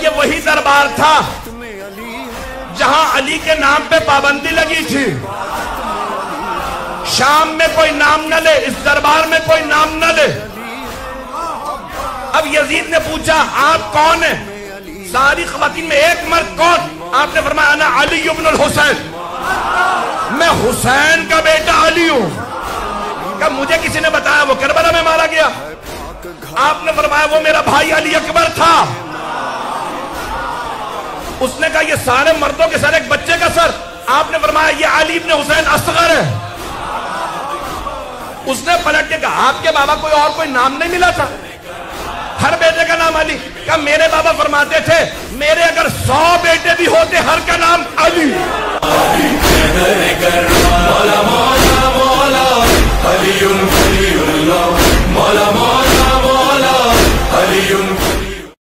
یہ وہی دربار تھا جہاں علی کے نام پہ پابندی لگی تھی. شام میں کوئی نام نہ لے, اس دربار میں کوئی نام نہ لے. اب یزید نے پوچھا آپ کون ہیں؟ ساری خواتین میں ایک مرد کون؟ آپ نے فرمایا انا علی ابن الحسین, میں حسین کا بیٹا علی ہوں. کہ مجھے کسی نے بتایا وہ کربلا میں مارا گیا. آپ نے فرمایا وہ میرا بھائی علی اکبر تھا. اس نے کہا یہ سارے مردوں کے سر ایک بچے کا سر. آپ نے فرمایا یہ علی ابن حسین اصغر ہے. اس نے پلٹ کے کہا آپ کے بابا کوئی اور کوئی نام نہیں ملا تھا؟ ہر بیٹے کا نام علی. کہ میرے بابا فرماتے تھے میرے اگر 100 بیٹے بھی ہوتے ہر کا نام علی.